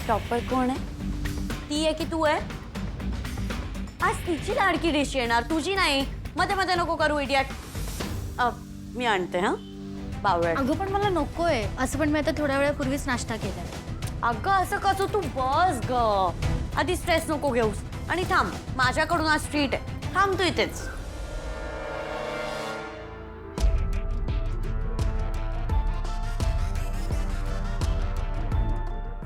Topper कोण आहे? ती आहे की तू आहे? आज तिची लाडकी डिश येणार, तुझी नाही. मध्ये मध्ये नको करू इडियट. मी आणते हा बावळट. अगं पण मला नकोय. असं पण मी आता थोड्या वेळापूर्वीच नाश्ता केलाय. अगं असं कसं, तू बस ग. आधी स्ट्रेस नको घेऊस आणि थांब. माझ्याकडून आज ट्रीट आहे, थांब तू इथेच.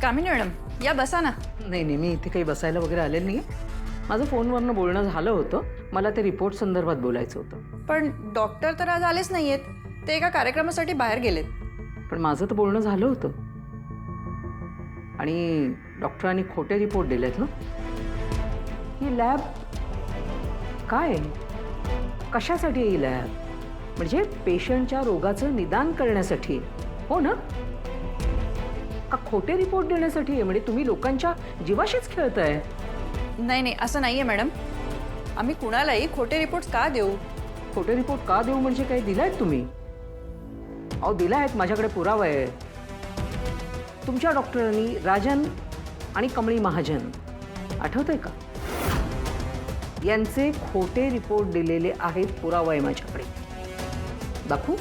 कामिनी मॅडम या बसा ना. नाही नाही, मी इथे काही बसायला वगैरे आलेलं नाही. माझं फोनवरनं बोलणं झालं होतं. मला ते रिपोर्ट संदर्भात बोलायचं होतं. पण डॉक्टर तर आज आलेच नाहीयेत. ते एका कार्यक्रमासाठी बाहेर गेलेत. पण माझं तर बोलणं झालं होतं आणि डॉक्टरांनी खोटे रिपोर्ट दिलेत ना. ही लॅब काय आहे? कशासाठी आहे ही लॅब? म्हणजे पेशंटच्या रोगाचं निदान करण्यासाठी, हो ना? का खोटे रिपोर्ट देण्यासाठी आहे? म्हणजे तुम्ही लोकांच्या जीवाशीच खेळताय. नाही नाही, असं नाहीये मॅडम. आम्ही कुणालाही खोटे रिपोर्ट्स का देऊ? खोटे रिपोर्ट का देऊ म्हणजे काय दिलायत तुम्ही? अहो दिला आहेत, माझ्याकडे पुरावा आहे. तुमच्या डॉक्टरांनी राजन आणि कमळी महाजन, आठवतंय का, यांचे खोटे रिपोर्ट दिलेले आहेत. पुरावा आहे माझ्याकडे. दाखवू?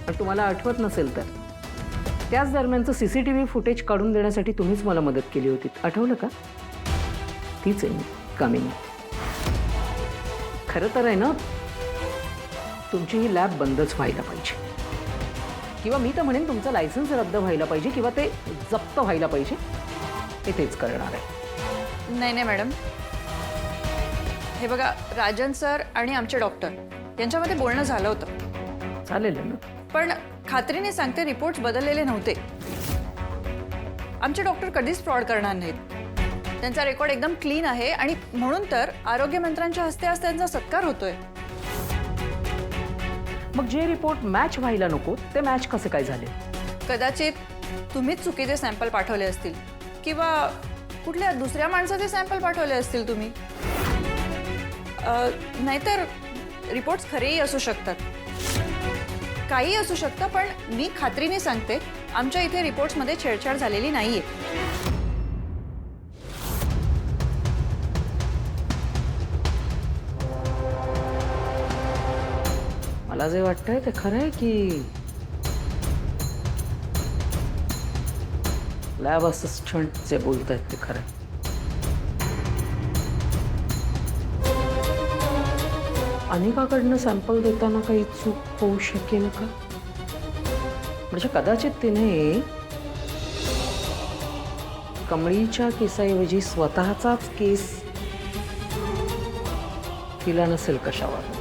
पण तुम्हाला आठवत नसेल तर त्याच दरम्यानचं CCTV फुटेज काढून देण्यासाठी तुम्हीच मला मदत केली होती. आठवलं का? तीच आहे मी, कामिनी. खरं तर आहे ना, तुमची ही लॅब बंदच व्हायला पाहिजे, किंवा मी तर म्हणेन तुमचं लायसन्स रद्द व्हायला पाहिजे, किंवा ते जप्त व्हायला पाहिजे. हे तेच करणार आहे. नाही नाही मॅडम, हे बघा, राजन सर आणि आमचे डॉक्टर यांच्यामध्ये बोलणं झालं होतं. चालेल ना? पण खात्रीने सांगते, रिपोर्ट्स बदललेले नव्हते. आमचे डॉक्टर कधीच फ्रॉड करणार नाहीत. त्यांचा रेकॉर्ड एकदम क्लीन आहे आणि म्हणून तर आरोग्यमंत्र्यांच्या हस्ते आज त्यांचा सत्कार होतोय. मग जे रिपोर्ट मॅच व्हायला नको ते मॅच कसे काय झाले? कदाचित तुम्हीच चुकीचे सॅम्पल पाठवले असतील, किंवा कुठल्या दुसऱ्या माणसाचे सॅम्पल पाठवले असतील तुम्ही. नाहीतर रिपोर्ट्स खरेही असू शकतात, काही असू शकतं. पण मी खात्रीने सांगते, आमच्या इथे रिपोर्ट्समध्ये छेडछाड झालेली नाहीये. मला जे वाटतंय ते खरं आहे की लॅब असिस्टंट जे बोलत आहेत ते खरं आहे. अनेकाकडनं सॅम्पल देताना काही चूक होऊ शकेल का? म्हणजे कदाचित तिने कमळीच्या केसाऐवजी स्वतःचाच केस दिला नसेल कशावर.